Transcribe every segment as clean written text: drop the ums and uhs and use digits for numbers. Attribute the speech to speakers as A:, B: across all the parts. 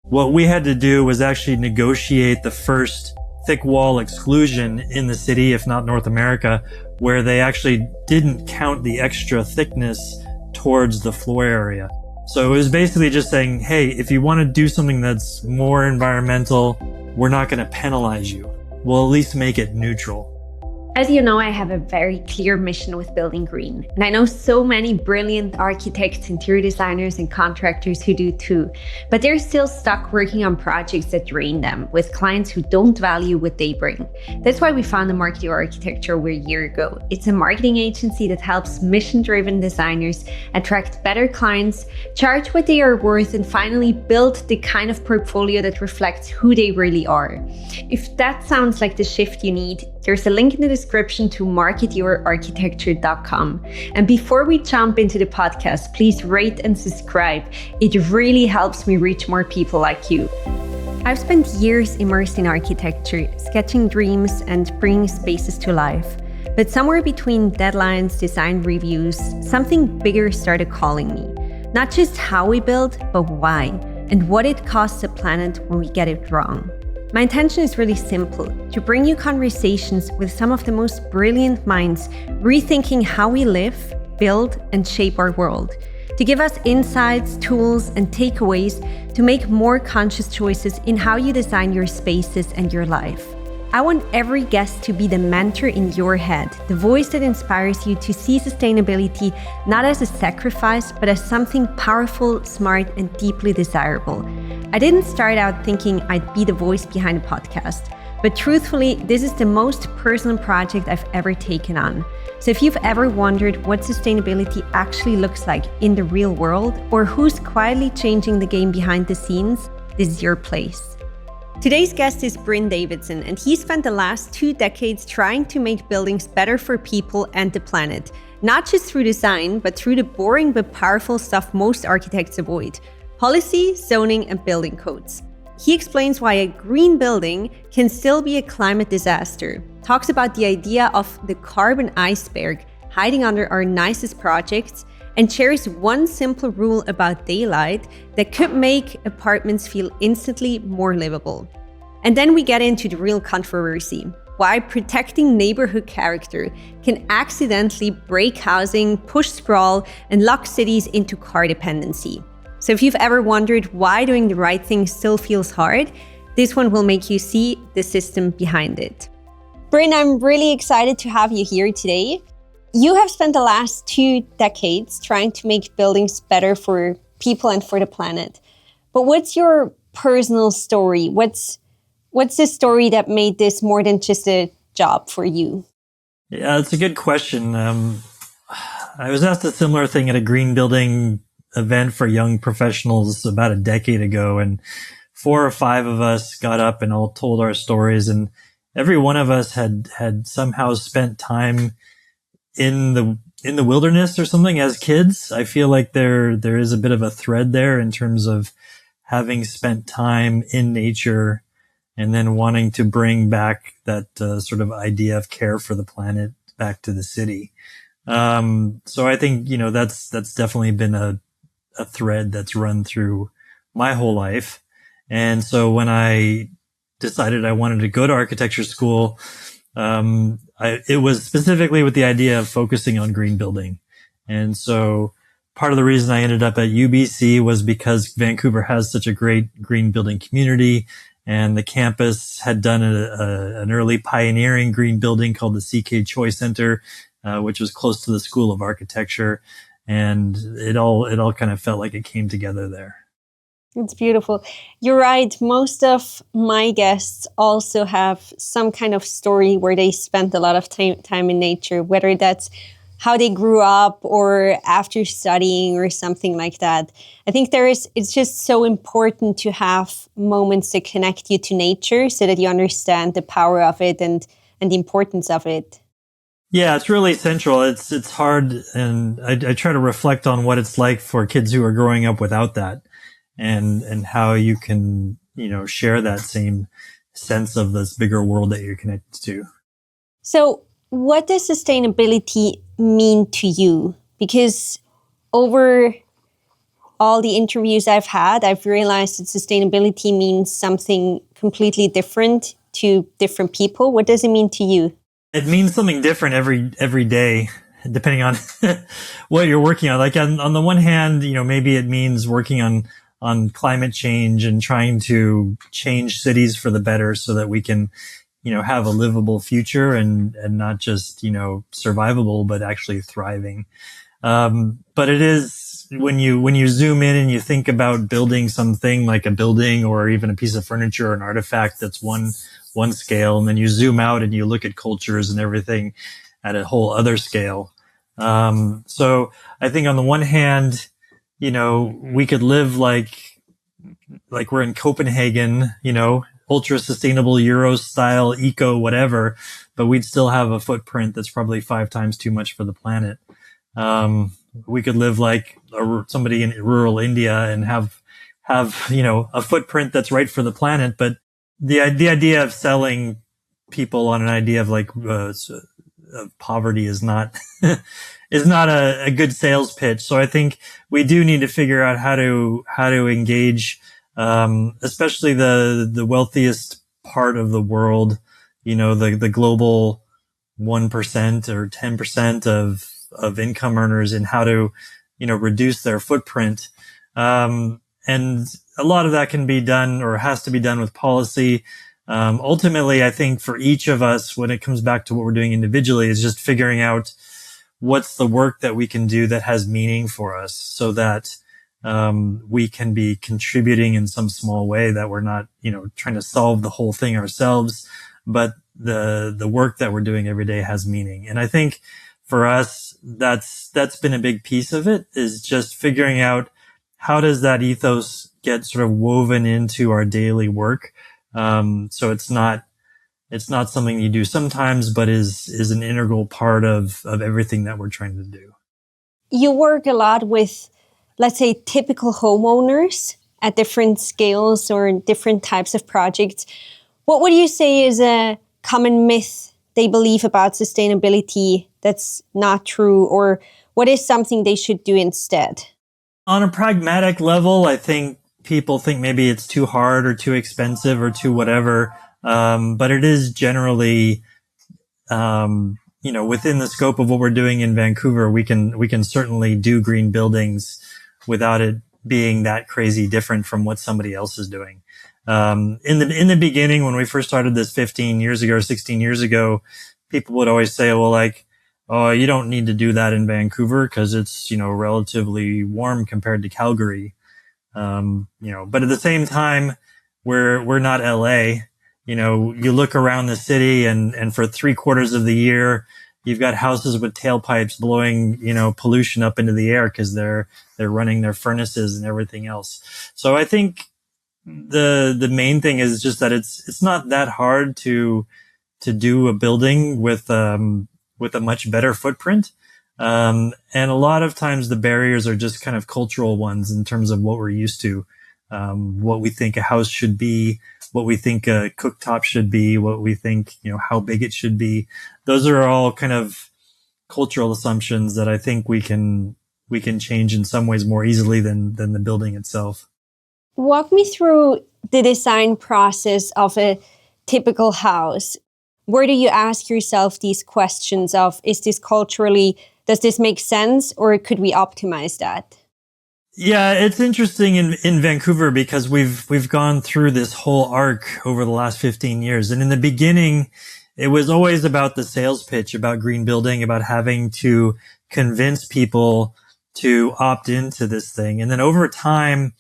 A: What we had to do was actually negotiate the first thick wall exclusion in the city, if not North America, where they actually didn't count the extra thickness towards the floor area. So it was basically just saying, hey, if you want to do something that's more environmental, we're not going to penalize you. We'll at least make it neutral.
B: As you know, I have a very clear mission with building green. And I know so many brilliant architects, interior designers, and contractors who do too. But they're still stuck working on projects that drain them, with clients who don't value what they bring. That's why we founded Market Your Architecture a year ago. It's a marketing agency that helps mission-driven designers attract better clients, charge what they are worth, and finally build the kind of portfolio that reflects who they really are. If that sounds like the shift you need, there's a link in the description to marketyourarchitecture.com. And before we jump into the podcast, please rate and subscribe. It really helps me reach more people like you. I've spent years immersed in architecture, sketching dreams and bringing spaces to life. But somewhere between deadlines, design reviews, something bigger started calling me. Not just how we build, but why, and what it costs the planet when we get it wrong. My intention is really simple, to bring you conversations with some of the most brilliant minds rethinking how we live, build, and shape our world, to give us insights, tools, and takeaways to make more conscious choices in how you design your spaces and your life. I want every guest to be the mentor in your head, the voice that inspires you to see sustainability not as a sacrifice, but as something powerful, smart, and deeply desirable. I didn't start out thinking I'd be the voice behind a podcast, but truthfully, this is the most personal project I've ever taken on. So if you've ever wondered what sustainability actually looks like in the real world, or who's quietly changing the game behind the scenes, this is your place. Today's guest is Bryn Davidson, and he spent the last 2 decades trying to make buildings better for people and the planet, not just through design, but through the boring but powerful stuff most architects avoid: policy, zoning, and building codes. He explains why a green building can still be a climate disaster, talks about the idea of the carbon iceberg hiding under our nicest projects, and shares one simple rule about daylight that could make apartments feel instantly more livable. And then we get into the real controversy: why protecting neighborhood character can accidentally break housing, push sprawl, and lock cities into car dependency. So if you've ever wondered why doing the right thing still feels hard, this one will make you see the system behind it. Bryn, I'm really excited to have you here today. You have spent the last 2 decades trying to make buildings better for people and for the planet. But what's your personal story? What's the story that made this more than just a job for you?
A: Yeah, it's a good question. I was asked a similar thing at a green building event for young professionals about a decade ago, and 4 or 5 of us got up and all told our stories, and every one of us had somehow spent time in the wilderness or something as kids. I feel like there is a bit of a thread there in terms of having spent time in nature and then wanting to bring back that sort of idea of care for the planet back to the city. So I think, that's definitely been a thread that's run through my whole life. And so when I decided I wanted to go to architecture school, it was specifically with the idea of focusing on green building. And so part of the reason I ended up at UBC was because Vancouver has such a great green building community, and the campus had done an early pioneering green building called the CK Choi Center, which was close to the School of Architecture. And it all kind of felt like it came together there.
B: It's beautiful. You're right. Most of my guests also have some kind of story where they spent a lot of time in nature, whether that's how they grew up or after studying or something like that. I think it's just so important to have moments that connect you to nature so that you understand the power of it and the importance of it.
A: Yeah, it's really central. It's hard, and I try to reflect on what it's like for kids who are growing up without that. And how you can, share that same sense of this bigger world that you're connected to.
B: So what does sustainability mean to you? Because over all the interviews I've had, I've realized that sustainability means something completely different to different people. What does it mean to you?
A: It means something different every day, depending on what you're working on. Like on the one hand, maybe it means working on climate change and trying to change cities for the better so that we can, have a livable future and not just, survivable, but actually thriving. But it is when you zoom in and you think about building something like a building or even a piece of furniture or an artifact that's one scale, and then you zoom out and you look at cultures and everything at a whole other scale. So I think on the one hand, we could live like we're in Copenhagen, ultra sustainable Euro style, eco, whatever, but we'd still have a footprint that's probably 5 times too much for the planet. We could live like somebody in rural India and have, a footprint that's right for the planet. But the idea of selling people on an idea of of poverty is not, is not a good sales pitch. So I think we do need to figure out how to engage, especially the wealthiest part of the world, the global 1% or 10% of income earners, in how to, reduce their footprint. And a lot of that can be done or has to be done with policy. Ultimately, I think for each of us, when it comes back to what we're doing individually, is just figuring out what's the work that we can do that has meaning for us, so that we can be contributing in some small way, that we're not, trying to solve the whole thing ourselves, but the work that we're doing every day has meaning. And I think for us, that's been a big piece of it, is just figuring out how does that ethos get sort of woven into our daily work. So it's not something you do sometimes, but is an integral part of everything that we're trying to do.
B: You work a lot with, let's say, typical homeowners at different scales or different types of projects. What would you say is a common myth they believe about sustainability that's not true, or what is something they should do instead?
A: On a pragmatic level, I think people think maybe it's too hard or too expensive or too whatever. But it is generally, within the scope of what we're doing in Vancouver, we can certainly do green buildings without it being that crazy different from what somebody else is doing. In the beginning, when we first started this 15 years ago or 16 years ago, people would always say, well, oh, you don't need to do that in Vancouver because it's, relatively warm compared to Calgary. But at the same time, we're not LA. You look around the city and for 3/4 of the year, you've got houses with tailpipes blowing, pollution up into the air because they're running their furnaces and everything else. So I think the main thing is just that it's not that hard to do a building with a much better footprint. And a lot of times the barriers are just kind of cultural ones in terms of what we're used to, what we think a house should be, what we think a cooktop should be, what we think, how big it should be. Those are all kind of cultural assumptions that I think we can change in some ways more easily than the building itself.
B: Walk me through the design process of a typical house. Where do you ask yourself these questions of, is this culturally, does this make sense, or could we optimize that?
A: Yeah, it's interesting in Vancouver because we've gone through this whole arc over the last 15 years. And in the beginning, it was always about the sales pitch, about green building, about having to convince people to opt into this thing. And then over time,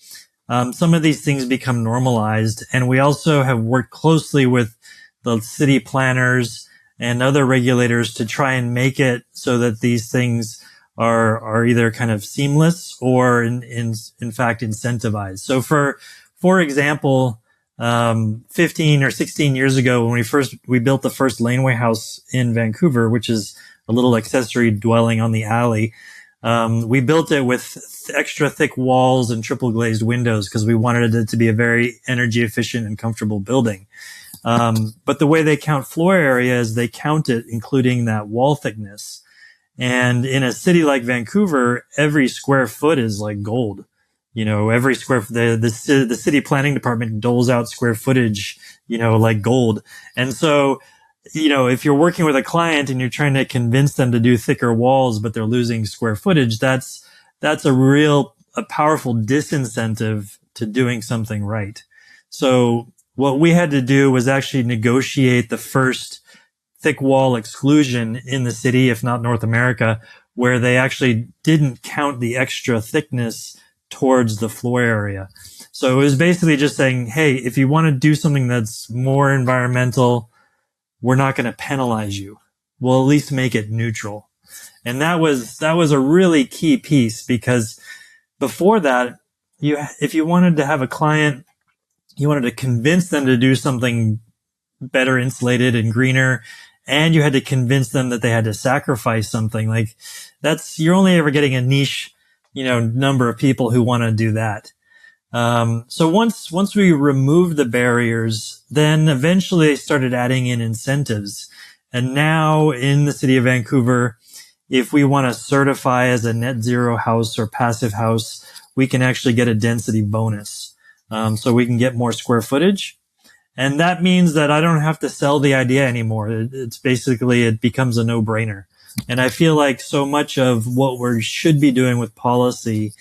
A: some of these things become normalized. And we also have worked closely with the city planners and other regulators to try and make it so that these things are either kind of seamless or in fact incentivized. So for example, 15 or 16 years ago, when we built the first laneway house in Vancouver, which is a little accessory dwelling on the alley, we built it with extra thick walls and triple glazed windows because we wanted it to be a very energy efficient and comfortable building. But the way they count floor area is they count it including that wall thickness. And in a city like Vancouver, every square foot is like gold. every the city planning department doles out square footage, like gold. And so, if you're working with a client and you're trying to convince them to do thicker walls, but they're losing square footage, that's a powerful disincentive to doing something right. So what we had to do was actually negotiate the first thick wall exclusion in the city, if not North America, where they actually didn't count the extra thickness towards the floor area. So it was basically just saying, hey, if you want to do something that's more environmental, we're not going to penalize you. We'll at least make it neutral. And that was a really key piece, because before that, if you wanted to have a client, you wanted to convince them to do something better insulated and greener, and you had to convince them that they had to sacrifice something. Like, you're only ever getting a niche, number of people who want to do that. So once we removed the barriers, then eventually they started adding in incentives. And now in the city of Vancouver, if we want to certify as a net zero house or passive house, we can actually get a density bonus. So we can get more square footage. And that means that I don't have to sell the idea anymore. It becomes a no-brainer. And I feel like so much of what we should be doing with policy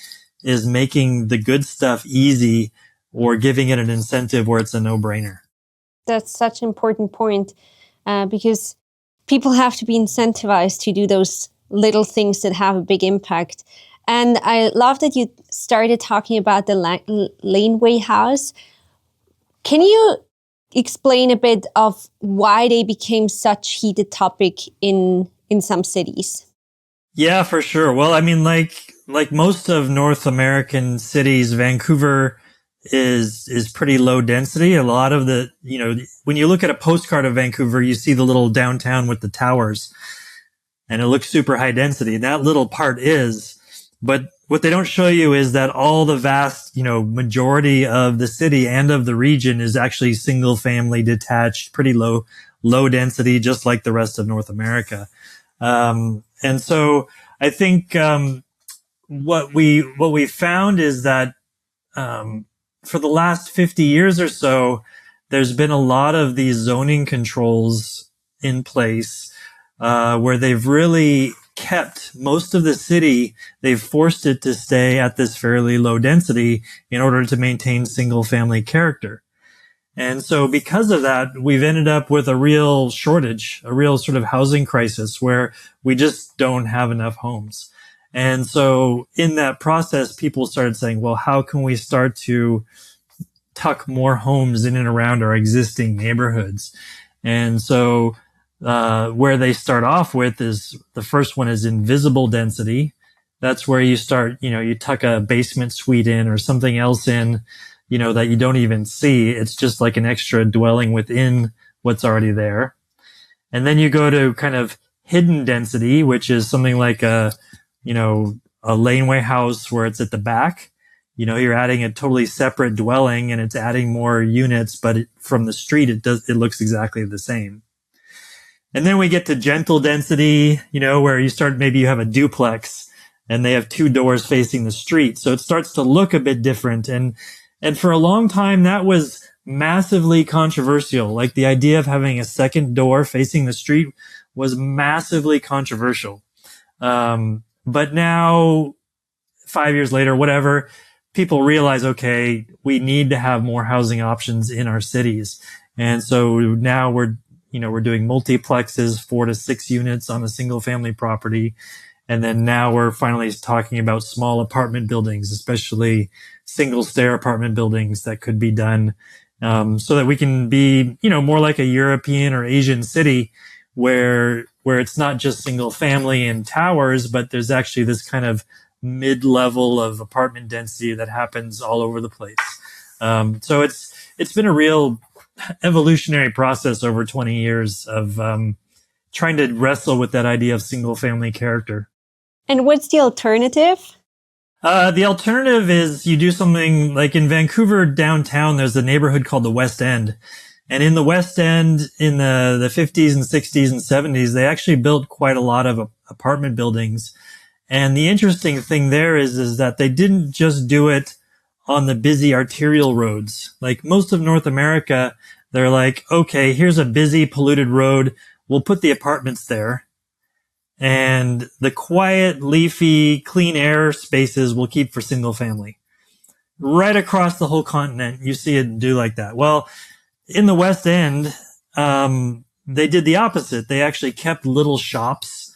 A: is making the good stuff easy, or giving it an incentive where it's a no-brainer.
B: That's such an important point, because people have to be incentivized to do those little things that have a big impact. And I love that you started talking about the laneway house. Can you explain a bit of why they became such heated topic in some cities?
A: Yeah, for sure. Well, I mean, like most of North American cities, Vancouver is pretty low density. A lot of the, when you look at a postcard of Vancouver, you see the little downtown with the towers, and it looks super high density. And that little part is, but what they don't show you is that all the vast, majority of the city and of the region is actually single family detached, pretty low density, just like the rest of North America. And so I think, what we found is that, for the last 50 years or so, there's been a lot of these zoning controls in place, where they've really kept most of the city. They've forced it to stay at this fairly low density in order to maintain single family character. And so because of that, we've ended up with a real shortage, a real sort of housing crisis where we just don't have enough homes. And so in that process, people started saying, well, how can we start to tuck more homes in and around our existing neighborhoods? And so where they start off with is, the first one is invisible density. That's where you start, you tuck a basement suite in or something else in, that you don't even see. It's just like an extra dwelling within what's already there. And then you go to kind of hidden density, which is something like a laneway house where it's at the back. You're adding a totally separate dwelling and it's adding more units, but from the street, it looks exactly the same. And then we get to gentle density, where maybe you have a duplex and they have two doors facing the street. So it starts to look a bit different. And for a long time, that was massively controversial. Like, the idea of having a second door facing the street was massively controversial. But now, 5 years later, whatever, people realize, okay, we need to have more housing options in our cities. And so now we're doing multiplexes, 4 to 6 units on a single family property. And then now we're finally talking about small apartment buildings, especially single stair apartment buildings that could be done, so that we can be, more like a European or Asian city where it's not just single family and towers, but there's actually this kind of mid-level of apartment density that happens all over the place. So it's been a real evolutionary process over 20 years of trying to wrestle with that idea of single family character.
B: And what's the alternative?
A: The alternative is you do something like in Vancouver downtown, there's a neighborhood called the West End. And in the West End, in the 50s and 60s and 70s, they actually built quite a lot of apartment buildings. And the interesting thing there is that they didn't just do it on the busy arterial roads. Like most of North America, they're like, okay, here's a busy, polluted road. We'll put the apartments there. And the quiet, leafy, clean air spaces we'll keep for single family. Right across the whole continent, you see it do like that. Well, in the West End, they did the opposite. They actually kept little shops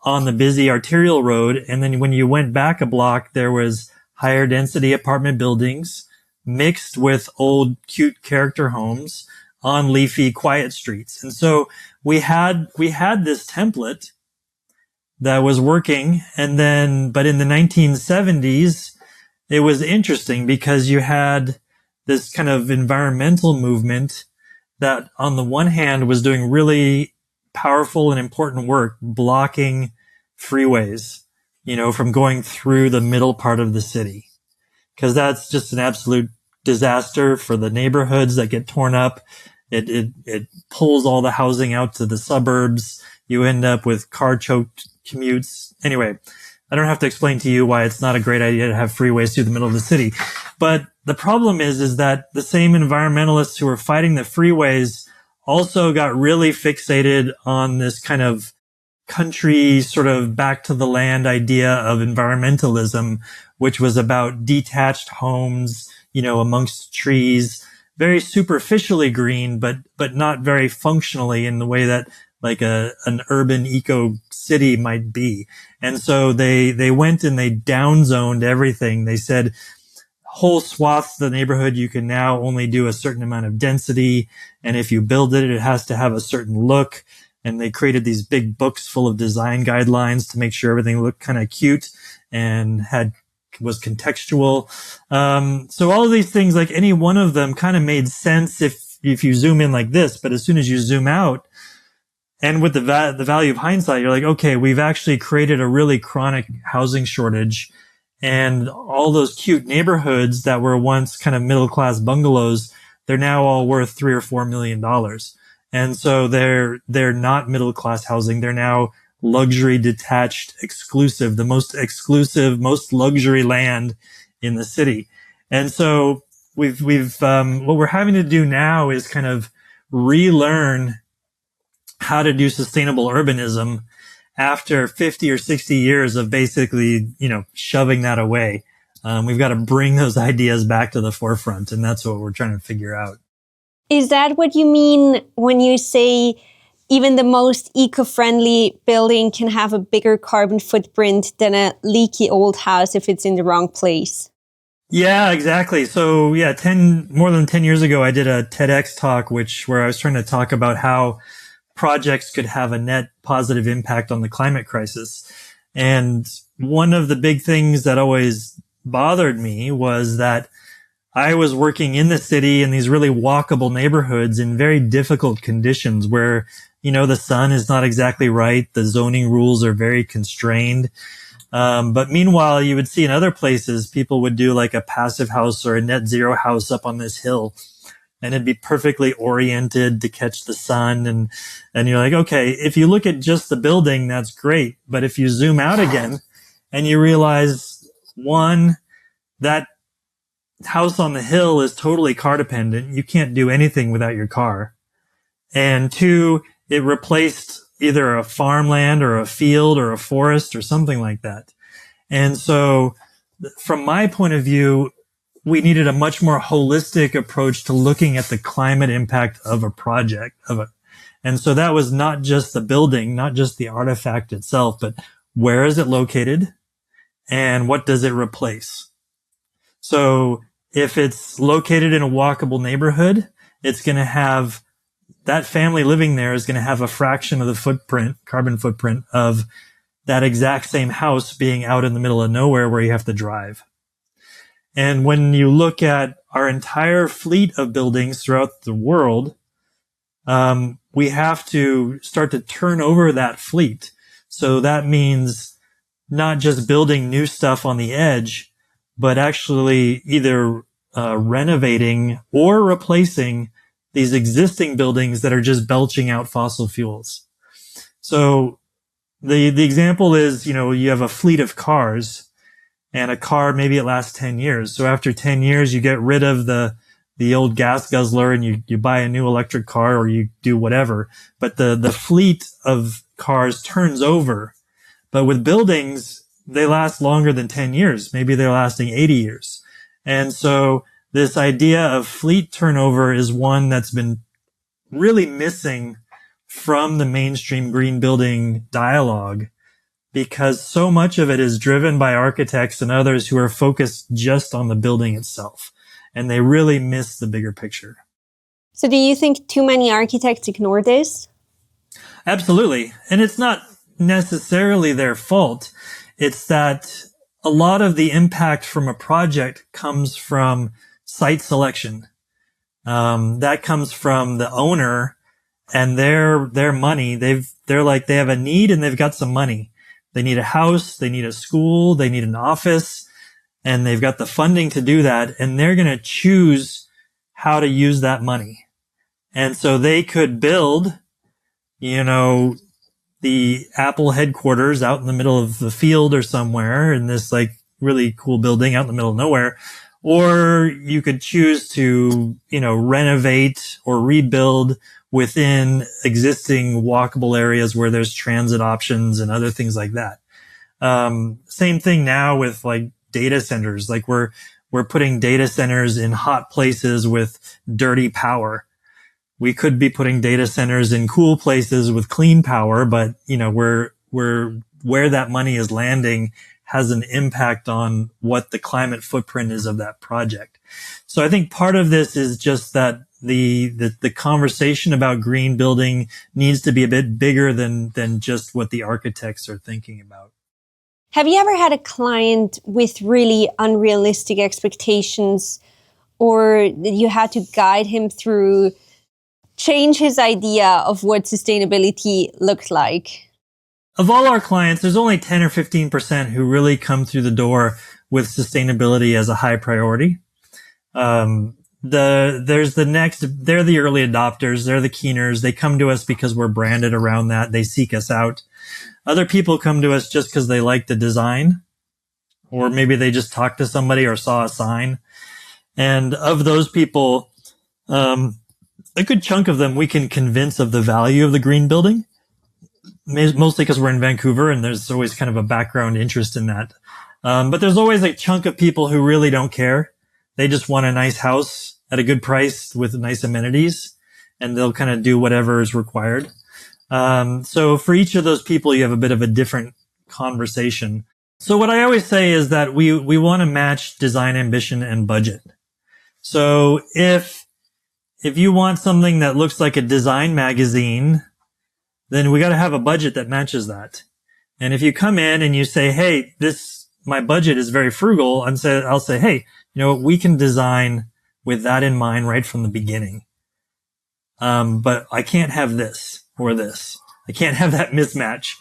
A: on the busy arterial road. And then when you went back a block, there was higher density apartment buildings mixed with old, cute character homes on leafy, quiet streets. And so we had this template that was working. And then, but in the 1970s, it was interesting because you had this kind of environmental movement that on the one hand was doing really powerful and important work, blocking freeways, from going through the middle part of the city. Cause that's just an absolute disaster for the neighborhoods that get torn up. It pulls all the housing out to the suburbs. You end up with car choked commutes. Anyway, I don't have to explain to you why it's not a great idea to have freeways through the middle of the city. But the problem is that the same environmentalists who were fighting the freeways also got really fixated on this kind of country sort of back to the land idea of environmentalism, which was about detached homes, amongst trees, very superficially green, but not very functionally in the way that like an urban eco city might be. And so they went and they downzoned everything. They said whole swaths of the neighborhood, you can now only do a certain amount of density. And if you build it, it has to have a certain look. And they created these big books full of design guidelines to make sure everything looked kind of cute and was contextual. So all of these things, like any one of them kind of made sense if you zoom in like this, but as soon as you zoom out, and with the value of hindsight, you're like, okay, we've actually created a really chronic housing shortage, and all those cute neighborhoods that were once kind of middle class bungalows, they're now all worth $3 or $4 million. And so they're not middle class housing. They're now luxury detached, exclusive, the most exclusive, most luxury land in the city. And so we've what we're having to do now is kind of relearn how to do sustainable urbanism after 50 or 60 years of basically, shoving that away. We've got to bring those ideas back to the forefront, and that's what we're trying to figure out.
B: Is that what you mean when you say even the most eco-friendly building can have a bigger carbon footprint than a leaky old house if it's in the wrong place?
A: Yeah, exactly. So yeah, more than 10 years ago, I did a TEDx talk, where I was trying to talk about how projects could have a net positive impact on the climate crisis. And one of the big things that always bothered me was that I was working in the city in these really walkable neighborhoods in very difficult conditions where, the sun is not exactly right. The zoning rules are very constrained. But meanwhile, you would see in other places, people would do like a passive house or a net zero house up on this hill. And it'd be perfectly oriented to catch the sun. And you're like, okay, if you look at just the building, that's great. But if you zoom out again and you realize, one, that house on the hill is totally car dependent. You can't do anything without your car. And two, it replaced either a farmland or a field or a forest or something like that. And so from my point of view, we needed a much more holistic approach to looking at the climate impact of a project. And so that was not just the building, not just the artifact itself, but where is it located and what does it replace? So if it's located in a walkable neighborhood, it's going to have that family living there is going to have a fraction of the carbon footprint of that exact same house being out in the middle of nowhere where you have to drive. And when you look at our entire fleet of buildings throughout the world, we have to start to turn over that fleet. So that means not just building new stuff on the edge, but actually either renovating or replacing these existing buildings that are just belching out fossil fuels. So the example is, you have a fleet of cars And a car, maybe it lasts 10 years. So after 10 years, you get rid of the old gas guzzler and you buy a new electric car or you do whatever. But the fleet of cars turns over. But with buildings, they last longer than 10 years. Maybe they're lasting 80 years. And so this idea of fleet turnover is one that's been really missing from the mainstream green building dialogue, because so much of it is driven by architects and others who are focused just on the building itself. And they really miss the bigger picture.
B: So do you think too many architects ignore this?
A: Absolutely. And it's not necessarily their fault. It's that a lot of the impact from a project comes from site selection. That comes from the owner and their money. They have a need and they've got some money. They need a house, they need a school, they need an office, and they've got the funding to do that, and they're going to choose how to use that money. And so they could build, the Apple headquarters out in the middle of the field or somewhere in this like really cool building out in the middle of nowhere. Or you could choose to, renovate or rebuild within existing walkable areas where there's transit options and other things like that. Same thing now with like data centers. Like we're putting data centers in hot places with dirty power. We could be putting data centers in cool places with clean power, but where that money is landing has an impact on what the climate footprint is of that project. So I think part of this is just that the conversation about green building needs to be a bit bigger than just what the architects are thinking about.
B: Have you ever had a client with really unrealistic expectations, or that you had to guide him through, change his idea of what sustainability looked like?
A: Of all our clients, there's only 10 or 15% who really come through the door with sustainability as a high priority. There's the next, they're the early adopters, they're the keeners. They come to us because we're branded around that. They seek us out. Other people come to us just because they like the design, or maybe they just talked to somebody or saw a sign. And of those people, a good chunk of them we can convince of the value of the green building, mostly because we're in Vancouver and there's always kind of a background interest in that. But there's always a chunk of people who really don't care. They just want a nice house at a good price with nice amenities, and they'll kind of do whatever is required. So for each of those people, you have a bit of a different conversation. So what I always say is that we want to match design ambition and budget. So if you want something that looks like a design magazine, then we got to have a budget that matches that. And if you come in and you say, hey, my budget is very frugal, I'll say, hey, we can design with that in mind right from the beginning. But I can't have this or this. I can't have that mismatch,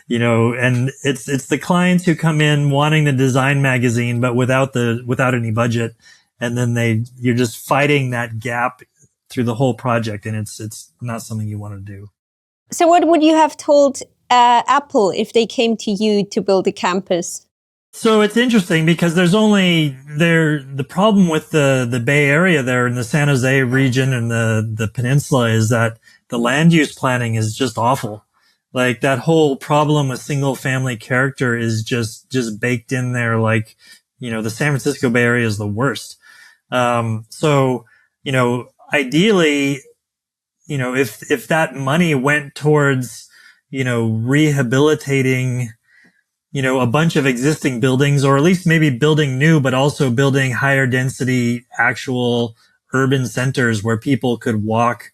A: and it's the clients who come in wanting the design magazine, but without any budget. And then you're just fighting that gap through the whole project. And it's not something you want to do.
B: So what would you have told Apple if they came to you to build a campus?
A: So it's interesting because the problem with the Bay Area there in the San Jose region and the peninsula is that the land use planning is just awful. Like that whole problem with single family character is just baked in there. Like, the San Francisco Bay Area is the worst. So, ideally, if that money went towards, rehabilitating, a bunch of existing buildings, or at least maybe building new, but also building higher density actual urban centers where people could walk,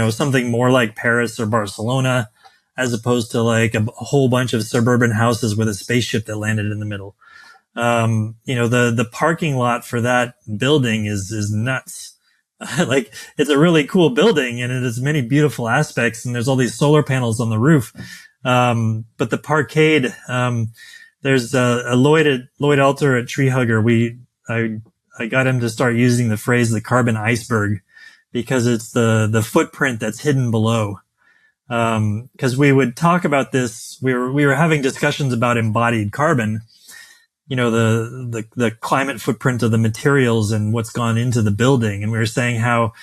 A: something more like Paris or Barcelona, as opposed to like a whole bunch of suburban houses with a spaceship that landed in the middle. The parking lot for that building is nuts. Like it's a really cool building and it has many beautiful aspects, and there's all these solar panels on the roof. But the parkade, there's a Lloyd Alter at Tree Hugger. I got him to start using the phrase the carbon iceberg, because it's the footprint that's hidden below. Cause we would talk about this. We were having discussions about embodied carbon, the climate footprint of the materials and what's gone into the building. And we were saying how,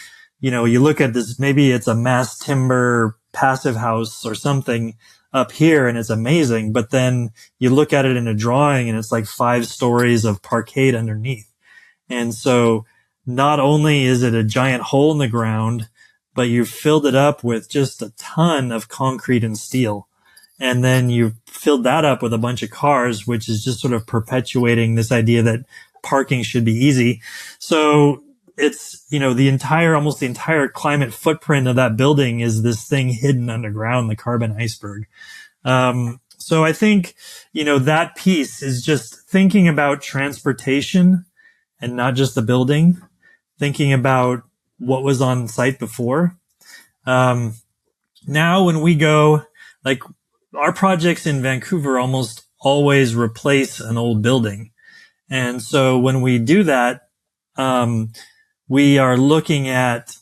A: you look at this, maybe it's a mass timber passive house or something up here and it's amazing, but then you look at it in a drawing and it's like 5 stories of parquet underneath. And so not only is it a giant hole in the ground, but you've filled it up with just a ton of concrete and steel. And then you've filled that up with a bunch of cars, which is just sort of perpetuating this idea that parking should be easy. So it's, almost the entire climate footprint of that building is this thing hidden underground, the carbon iceberg. So I think, that piece is just thinking about transportation and not just the building, thinking about what was on site before. Now when we go, like, our projects in Vancouver almost always replace an old building. And so when we do that, we are looking at,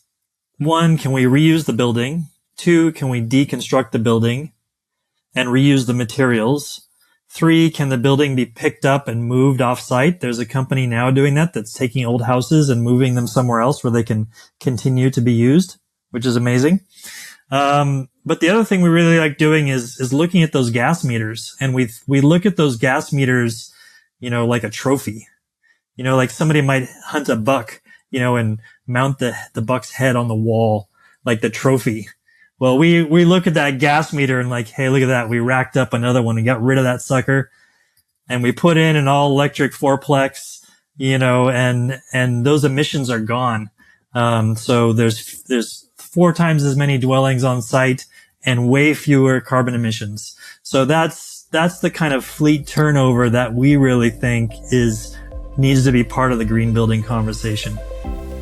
A: 1, can we reuse the building? 2, can we deconstruct the building and reuse the materials? 3, can the building be picked up and moved off-site? There's a company now doing that that's taking old houses and moving them somewhere else where they can continue to be used, which is amazing. But the other thing we really like doing is looking at those gas meters. And we look at those gas meters, like a trophy. Like somebody might hunt a buck, and mount the buck's head on the wall, like the trophy. Well, we look at that gas meter and like, hey, look at that. We racked up another one and got rid of that sucker. And we put in an all electric fourplex, and those emissions are gone. So there's 4 times as many dwellings on site and way fewer carbon emissions. So that's the kind of fleet turnover that we really think needs to be part of the green building conversation.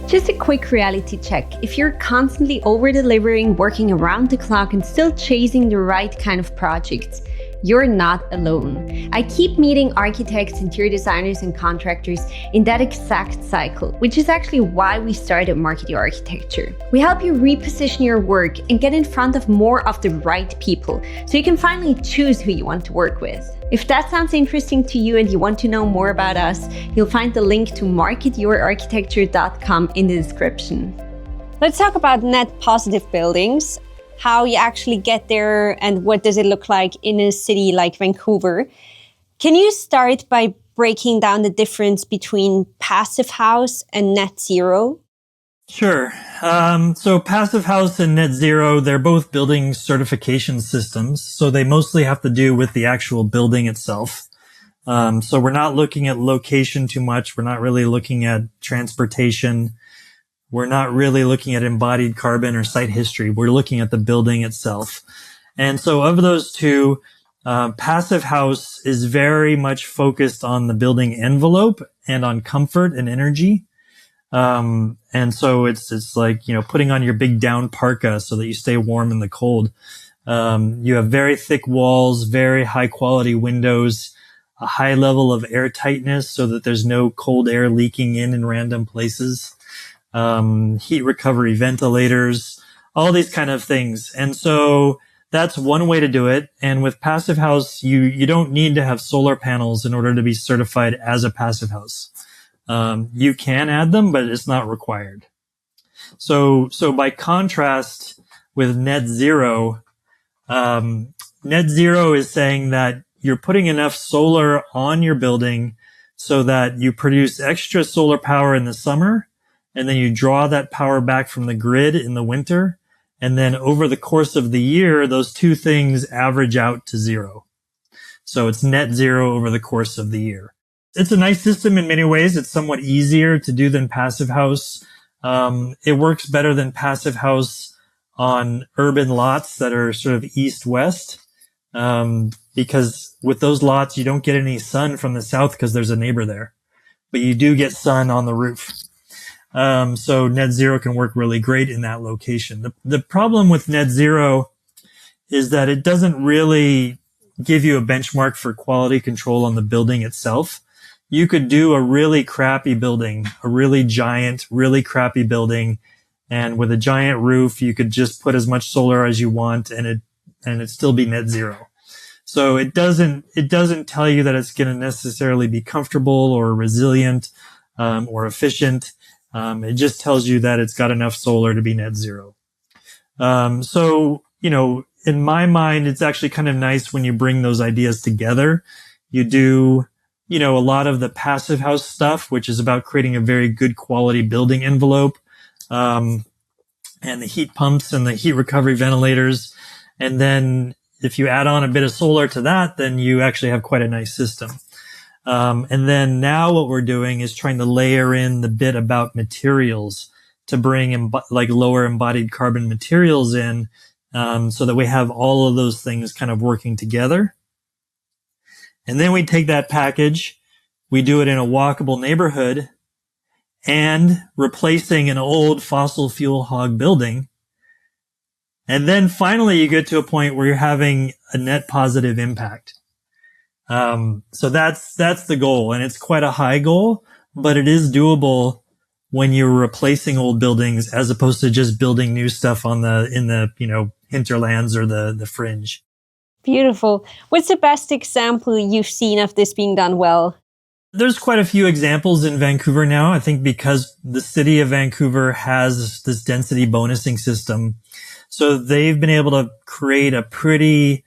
B: Just a quick reality check. If you're constantly over-delivering, working around the clock, and still chasing the right kind of projects, you're not alone. I keep meeting architects, interior designers, and contractors in that exact cycle, which is actually why we started Market Your Architecture. We help you reposition your work and get in front of more of the right people, so you can finally choose who you want to work with. If that sounds interesting to you and you want to know more about us, you'll find the link to marketyourarchitecture.com in the description. Let's talk about net positive buildings, how you actually get there and what does it look like in a city like Vancouver. Can you start by breaking down the difference between passive house and net zero?
A: Sure. So passive house and net zero, they're both building certification systems. So they mostly have to do with the actual building itself. So we're not looking at location too much. We're not really looking at transportation. We're not really looking at embodied carbon or site history. We're looking at the building itself. And so of those two, passive house is very much focused on the building envelope and on comfort and energy. And so it's like, putting on your big down parka so that you stay warm in the cold. You have very thick walls, very high quality windows, a high level of air tightness so that there's no cold air leaking in random places. Heat recovery ventilators, all these kind of things. And so that's one way to do it. And with passive house, you don't need to have solar panels in order to be certified as a passive house. You can add them, but it's not required. So by contrast with net zero is saying that you're putting enough solar on your building so that you produce extra solar power in the summer, and then you draw that power back from the grid in the winter. And then over the course of the year, those two things average out to zero. So it's net zero over the course of the year. It's a nice system in many ways. It's somewhat easier to do than passive house. It works better than passive house on urban lots that are sort of east-west. Because with those lots, you don't get any sun from the south because there's a neighbor there, but you do get sun on the roof. So net zero can work really great in that location. The problem with net zero is that it doesn't really give you a benchmark for quality control on the building itself. You could do a really crappy building, a really giant, really crappy building, and with a giant roof, you could just put as much solar as you want and it'd still be net zero. So it doesn't tell you that it's going to necessarily be comfortable or resilient or efficient. It just tells you that it's got enough solar to be net zero. So, in my mind, it's actually kind of nice when you bring those ideas together. You do, a lot of the passive house stuff, which is about creating a very good quality building envelope, and the heat pumps and the heat recovery ventilators. And then if you add on a bit of solar to that, then you actually have quite a nice system. And then now what we're doing is trying to layer in the bit about materials to bring lower embodied carbon materials in, so that we have all of those things kind of working together. And then we take that package, we do it in a walkable neighborhood and replacing an old fossil fuel hog building. And then finally you get to a point where you're having a net positive impact. So that's the goal, and it's quite a high goal, but it is doable when you're replacing old buildings as opposed to just building new stuff in the hinterlands or the fringe.
B: Beautiful. What's the best example you've seen of this being done well?
A: There's quite a few examples in Vancouver now. I think because the city of Vancouver has this density bonusing system, so they've been able to create a pretty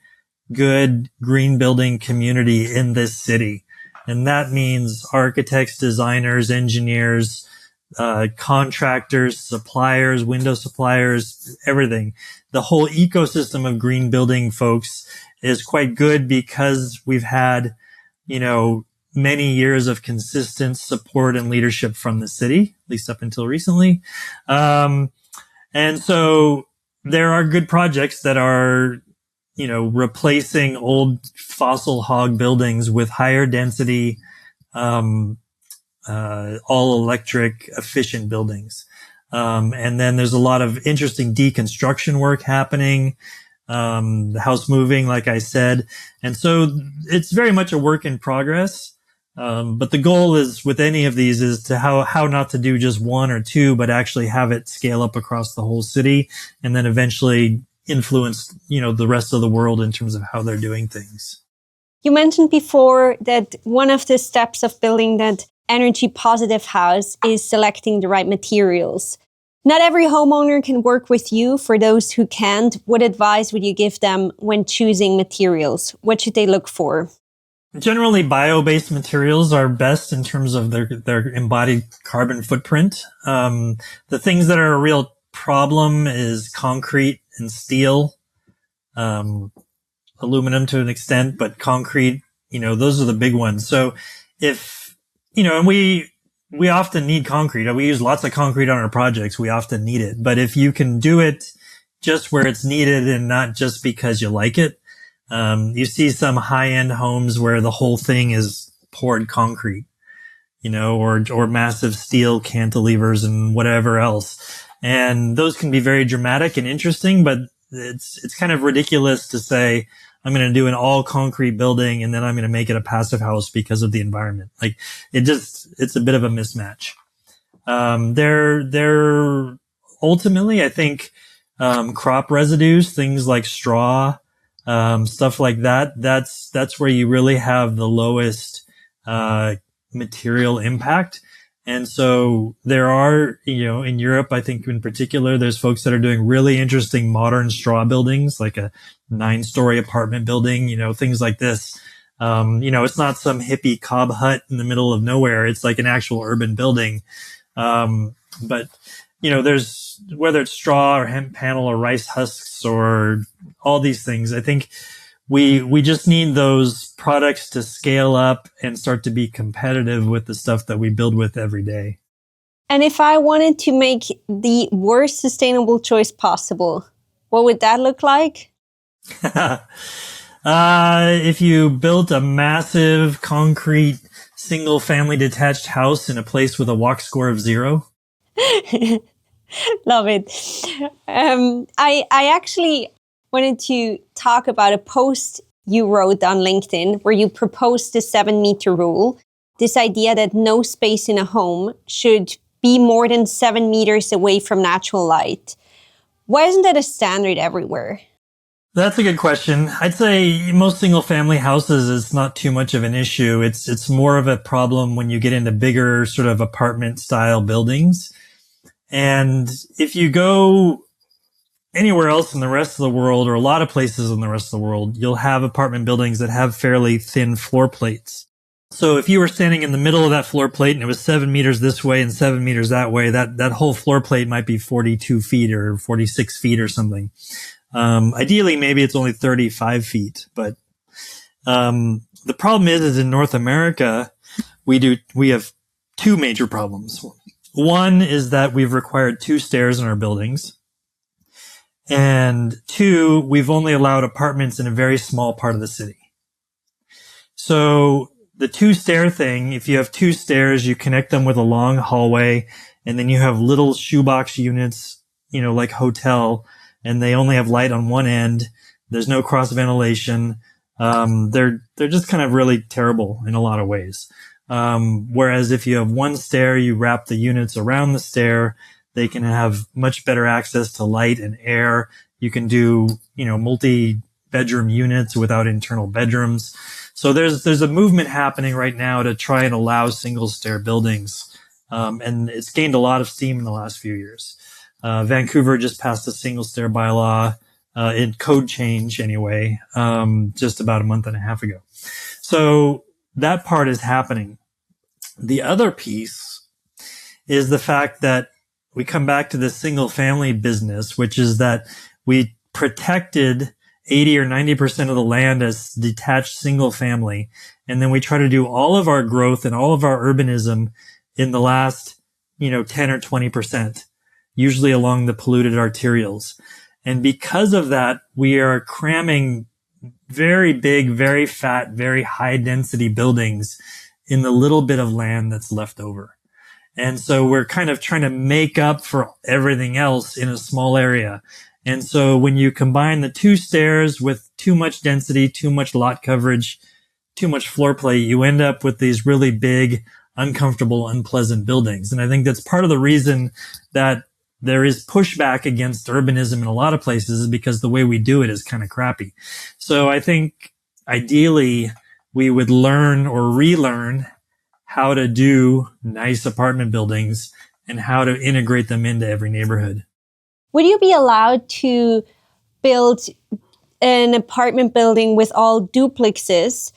A: good green building community in this city. And that means architects, designers, engineers, contractors, suppliers, window suppliers, everything. The whole ecosystem of green building folks is quite good because we've had, many years of consistent support and leadership from the city, at least up until recently. And so there are good projects that are, replacing old fossil hog buildings with higher density, all electric efficient buildings. And then there's a lot of interesting deconstruction work happening, the house moving, like I said. And so it's very much a work in progress. But the goal is with any of these is to how not to do just one or two, but actually have it scale up across the whole city and then eventually influence, the rest of the world in terms of how they're doing things.
B: You mentioned before that one of the steps of building that energy positive house is selecting the right materials. Not every homeowner can work with you. For those who can't, what advice would you give them when choosing materials? What should they look for?
A: Generally, bio-based materials are best in terms of their embodied carbon footprint. The things that are a real problem is concrete and steel, aluminum to an extent, but concrete, those are the big ones. So if, and we often need concrete. We use lots of concrete on our projects. We often need it. But if you can do it just where it's needed and not just because you like it, you see some high-end homes where the whole thing is poured concrete, or massive steel cantilevers and whatever else. And those can be very dramatic and interesting, but it's kind of ridiculous to say, I'm going to do an all concrete building and then I'm going to make it a passive house because of the environment. Like it's a bit of a mismatch. They're ultimately, I think, crop residues, things like straw, stuff like that. That's where you really have the lowest, material impact. And so there are, in Europe, I think in particular, there's folks that are doing really interesting modern straw buildings, like a 9-story apartment building, things like this. It's not some hippie cob hut in the middle of nowhere. It's like an actual urban building. But there's, whether it's straw or hemp panel or rice husks or all these things, I think we just need those products to scale up and start to be competitive with the stuff that we build with every day.
B: And if I wanted to make the worst sustainable choice possible, what would that look like?
A: If you built a massive concrete single family detached house in a place with a walk score of 0.
B: Love it. I actually wanted to talk about a post you wrote on LinkedIn where you proposed the 7-meter rule, this idea that no space in a home should be more than 7 meters away from natural light. Why isn't that a standard everywhere?
A: That's a good question. I'd say most single family houses is not too much of an issue. It's more of a problem when you get into bigger sort of apartment style buildings. And if you go anywhere else in the rest of the world, or a lot of places in the rest of the world, you'll have apartment buildings that have fairly thin floor plates. So if you were standing in the middle of that floor plate and it was 7 meters this way and 7 meters that way, that whole floor plate might be 42 feet or 46 feet or something. Ideally, maybe it's only 35 feet, but the problem is in North America, we have two major problems. One is that we've required 2 stairs in our buildings. And 2, we've only allowed apartments in a very small part of the city. So the 2-stair thing, if you have 2 stairs, you connect them with a long hallway, and then you have little shoebox units, like hotel, and they only have light on one end. There's no cross ventilation. They're just kind of really terrible in a lot of ways. Whereas if you have 1 stair, you wrap the units around the stair. They can have much better access to light and air. You can do, multi-bedroom units without internal bedrooms. So there's a movement happening right now to try and allow single stair buildings. And it's gained a lot of steam in the last few years. Vancouver just passed a single stair bylaw, in code change anyway, just about a month and a half ago. So that part is happening. The other piece is the fact that we come back to the single family business, which is that we protected 80 or 90% of the land as detached single family. And then we try to do all of our growth and all of our urbanism in the last, 10 or 20%, usually along the polluted arterials. And because of that, we are cramming very big, very fat, very high density buildings in the little bit of land that's left over. And so we're kind of trying to make up for everything else in a small area. And so when you combine the 2 stairs with too much density, too much lot coverage, too much floor plate, you end up with these really big, uncomfortable, unpleasant buildings. And I think that's part of the reason that there is pushback against urbanism in a lot of places, is because the way we do it is kind of crappy. So I think ideally we would learn or relearn how to do nice apartment buildings and how to integrate them into every neighborhood.
B: Would you be allowed to build an apartment building with all duplexes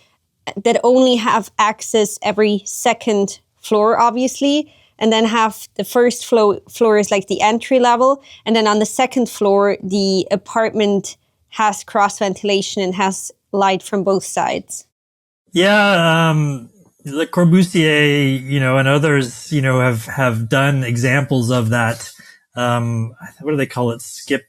B: that only have access every second floor, obviously, and then have the first floor is like the entry level, and then on the second floor, the apartment has cross ventilation and has light from both sides?
A: Yeah, Le Corbusier, and others, have done examples of that. What do they call it? Skip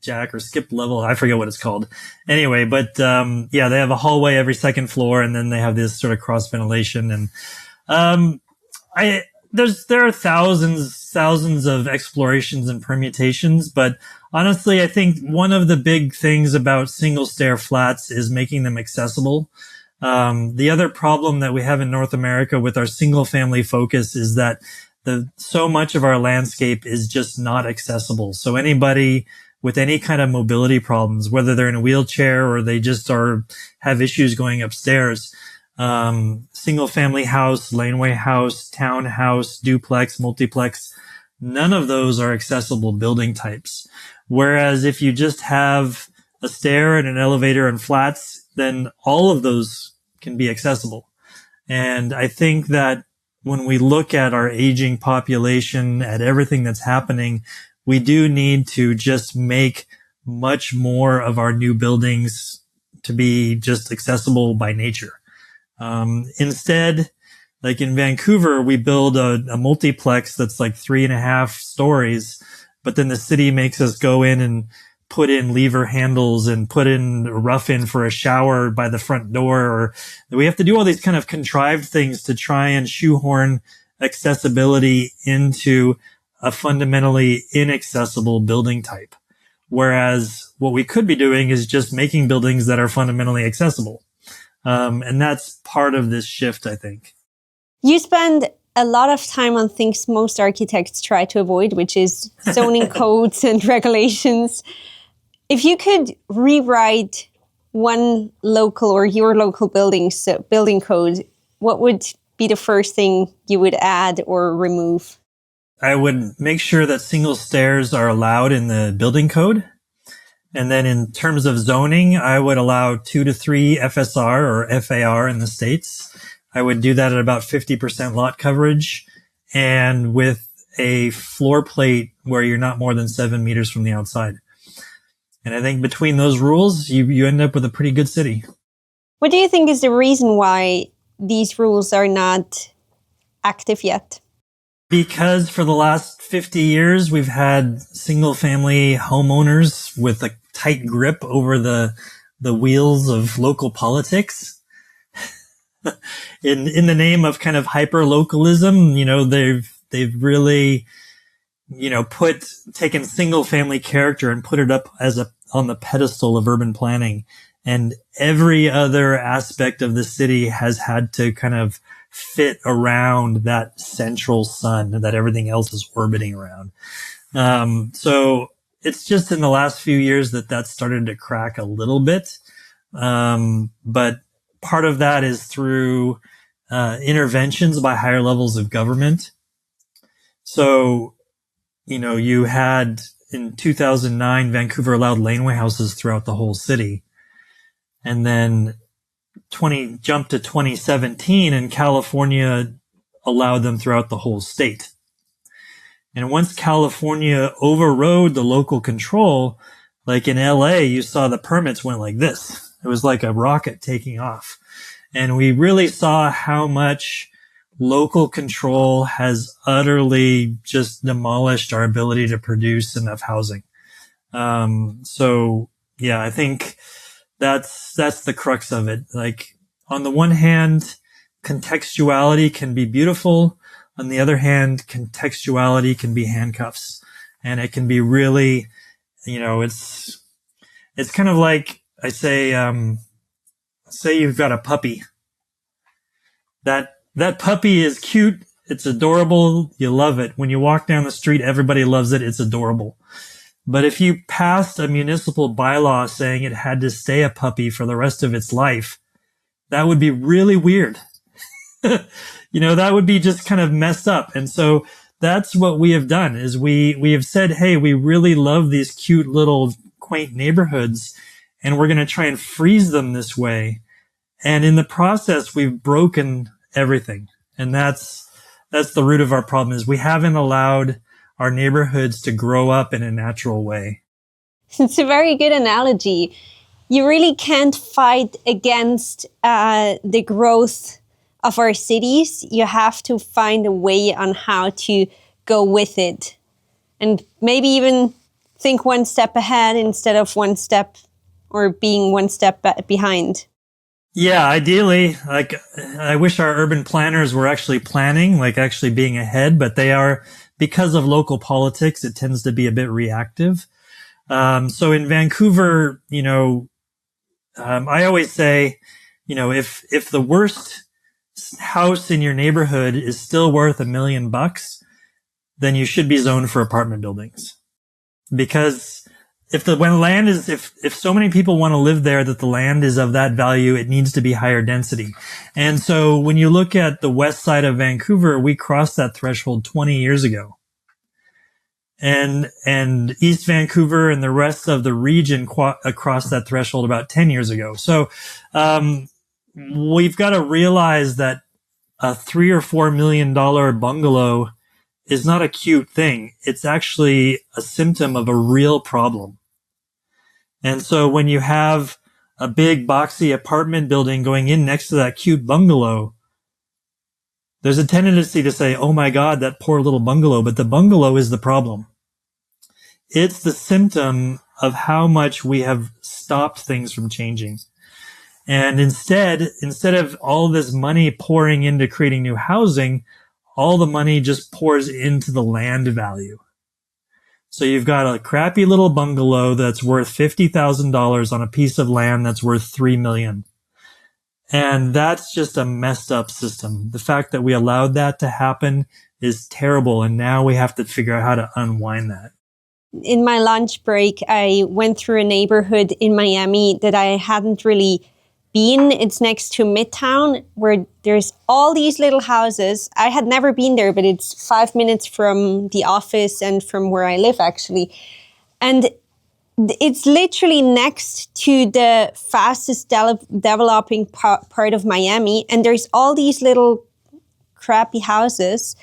A: jack or skip level. I forget what it's called. Anyway, but, they have a hallway every second floor, and then they have this sort of cross ventilation. And, there are thousands of explorations and permutations, but honestly, I think one of the big things about single stair flats is making them accessible. The other problem that we have in North America with our single family focus is that so much of our landscape is just not accessible. So anybody with any kind of mobility problems, whether they're in a wheelchair or they just have issues going upstairs, single family house, laneway house, townhouse, duplex, multiplex, none of those are accessible building types. Whereas if you just have a stair and an elevator and flats, then all of those can be accessible. And I think that when we look at our aging population, at everything that's happening, we do need to just make much more of our new buildings to be just accessible by nature. Instead, like in Vancouver, we build a multiplex that's like 3.5 stories, but then the city makes us go in and put in lever handles and put in a rough-in for a shower by the front door, or we have to do all these kind of contrived things to try and shoehorn accessibility into a fundamentally inaccessible building type. Whereas what we could be doing is just making buildings that are fundamentally accessible. And that's part of this shift, I think.
B: You spend a lot of time on things most architects try to avoid, which is zoning codes and regulations. If you could rewrite one local or your local building code, what would be the first thing you would add or remove?
A: I would make sure that single stairs are allowed in the building code. And then in terms of zoning, I would allow 2 to 3 FSR or FAR in the States. I would do that at about 50% lot coverage and with a floor plate where you're not more than 7 meters from the outside. And I think between those rules, you end up with a pretty good city.
B: What do you think is the reason why these rules are not active yet?
A: Because for the last 50 years, we've had single family homeowners with a tight grip over the wheels of local politics. In the name of kind of hyper localism, they've really, taken single family character and put it up on the pedestal of urban planning. And every other aspect of the city has had to kind of fit around that central sun that everything else is orbiting around. So it's just in the last few years that started to crack a little bit. But part of that is through interventions by higher levels of government. So, you had in 2009, Vancouver allowed laneway houses throughout the whole city. And then jumped to 2017 and California allowed them throughout the whole state. And once California overrode the local control, like in LA, you saw the permits went like this. It was like a rocket taking off. And we really saw how much local control has utterly just demolished our ability to produce enough housing. So yeah, I think that's the crux of it. Like on the one hand, contextuality can be beautiful. On the other hand, contextuality can be handcuffs, and it can be really, it's kind of like I say you've got a puppy. That puppy is cute. It's adorable. You love it. When you walk down the street, everybody loves it. It's adorable. But if you passed a municipal bylaw saying it had to stay a puppy for the rest of its life, that would be really weird. That would be just kind of messed up. And so that's what we have done is we have said, hey, we really love these cute little quaint neighborhoods and we're going to try and freeze them this way. And in the process, we've broken everything. And that's the root of our problem is we haven't allowed our neighborhoods to grow up in a natural way.
B: It's a very good analogy. You really can't fight against the growth of our cities. You have to find a way on how to go with it. And maybe even think one step ahead instead of one step or being one step behind.
A: Yeah, ideally, like I wish our urban planners were actually planning, like actually being ahead, but they are, because of local politics, it tends to be a bit reactive. So in Vancouver, I always say, if the worst house in your neighborhood is still worth $1 million, then you should be zoned for apartment buildings. Because if so many people want to live there that the land is of that value, it needs to be higher density. And so when you look at the west side of Vancouver, we crossed that threshold 20 years ago. And East Vancouver and the rest of the region crossed that threshold about 10 years ago. So, we've got to realize that a $3 or $4 million bungalow is not a cute thing. It's actually a symptom of a real problem. And so when you have a big boxy apartment building going in next to that cute bungalow, there's a tendency to say, oh my God, that poor little bungalow, but the bungalow is the problem. It's the symptom of how much we have stopped things from changing. And instead of all this money pouring into creating new housing, all the money just pours into the land value. So you've got a crappy little bungalow that's worth $50,000 on a piece of land that's worth $3 million. And that's just a messed up system. The fact that we allowed that to happen is terrible. And now we have to figure out how to unwind that.
B: In my lunch break, I went through a neighborhood in Miami that I hadn't really been. It's next to Midtown, where there's all these little houses. I had never been there, but it's 5 minutes from the office and from where I live, actually. And it's literally next to the fastest developing part of Miami. And there's all these little crappy houses.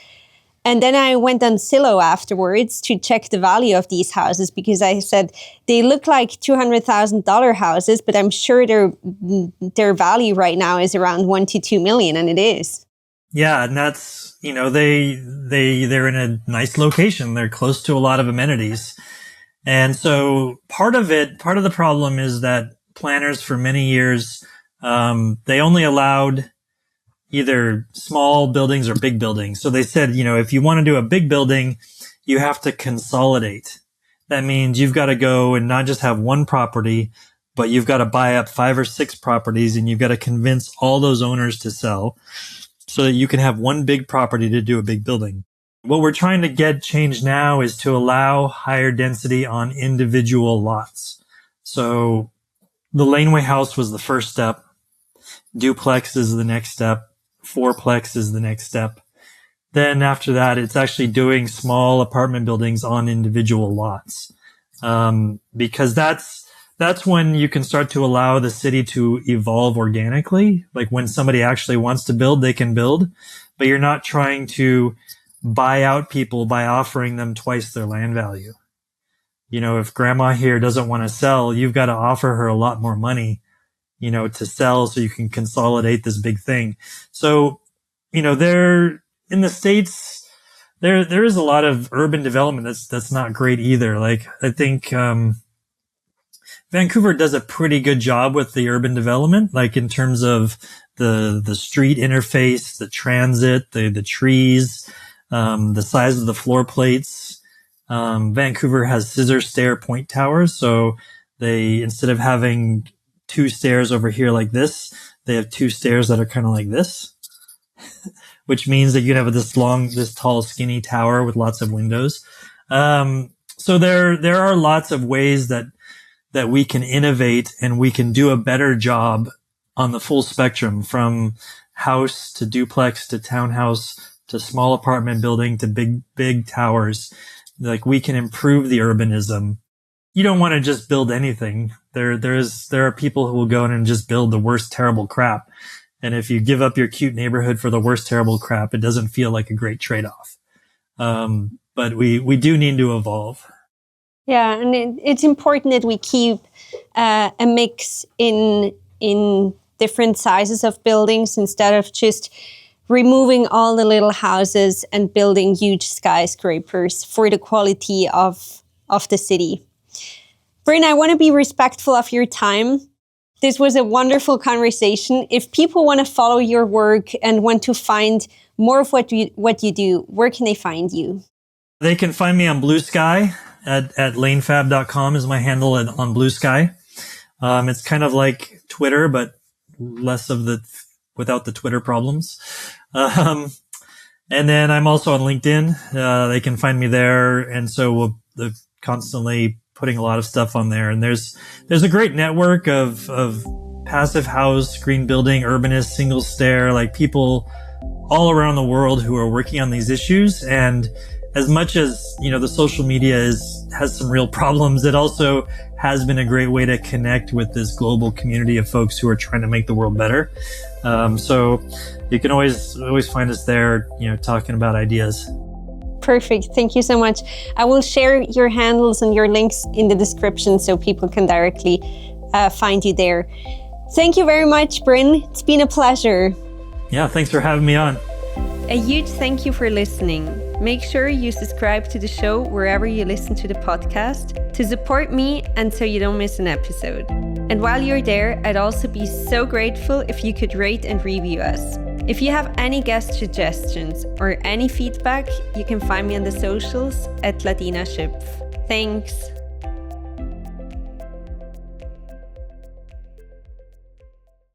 B: And then I went on Zillow afterwards to check the value of these houses, because I said they look like $200,000 houses, but I'm sure their value right now is around 1 to 2 million, and it is.
A: Yeah, and that's, they're in a nice location. They're close to a lot of amenities. And so part of the problem is that planners for many years, they only allowed either small buildings or big buildings. So they said, if you want to do a big building, you have to consolidate. That means you've got to go and not just have one property, but you've got to buy up 5 or 6 properties, and you've got to convince all those owners to sell so that you can have one big property to do a big building. What we're trying to get changed now is to allow higher density on individual lots. So the laneway house was the first step. Duplex is the next step. Fourplex is the next step. Then after that, it's actually doing small apartment buildings on individual lots. Because that's when you can start to allow the city to evolve organically. Like when somebody actually wants to build, they can build, but you're not trying to buy out people by offering them twice their land value. If grandma here doesn't want to sell, you've got to offer her a lot more money to sell so you can consolidate this big thing. So, there in the States, there is a lot of urban development that's not great either. Like, I think, Vancouver does a pretty good job with the urban development, like in terms of the street interface, the transit, the trees, the size of the floor plates. Vancouver has scissor stair point towers. So they, instead of having 2 stairs over here like this, they have 2 stairs that are kind of like this, which means that you can have this tall, skinny tower with lots of windows. So there are lots of ways that we can innovate, and we can do a better job on the full spectrum, from house to duplex to townhouse to small apartment building to big towers. Like, we can improve the urbanism. You don't want to just build anything. There are people who will go in and just build the worst terrible crap. And if you give up your cute neighborhood for the worst terrible crap, it doesn't feel like a great trade-off. But we do need to evolve.
B: Yeah, and it's important that we keep a mix in different sizes of buildings, instead of just removing all the little houses and building huge skyscrapers for the quality of the city. Bryn, I want to be respectful of your time. This was a wonderful conversation. If people want to follow your work and want to find more of what you do, where can they find you?
A: They can find me on Blue Sky at lanefab.com is my handle on Blue Sky. It's kind of like Twitter, but less of without the Twitter problems. And then I'm also on LinkedIn. They can find me there. And so we're constantly putting a lot of stuff on there. And there's a great network of passive house, green building, urbanists, single stair, like people all around the world who are working on these issues. And as much as, the social media has some real problems, it also has been a great way to connect with this global community of folks who are trying to make the world better. So you can always find us there, talking about ideas.
B: Perfect. Thank you so much. I will share your handles and your links in the description so people can directly find you there. Thank you very much, Bryn. It's been a pleasure.
A: Yeah, thanks for having me on.
B: A huge thank you for listening. Make sure you subscribe to the show wherever you listen to the podcast to support me and so you don't miss an episode. And while you're there, I'd also be so grateful if you could rate and review us. If you have any guest suggestions or any feedback, you can find me on the socials at LatinaShip. Thanks.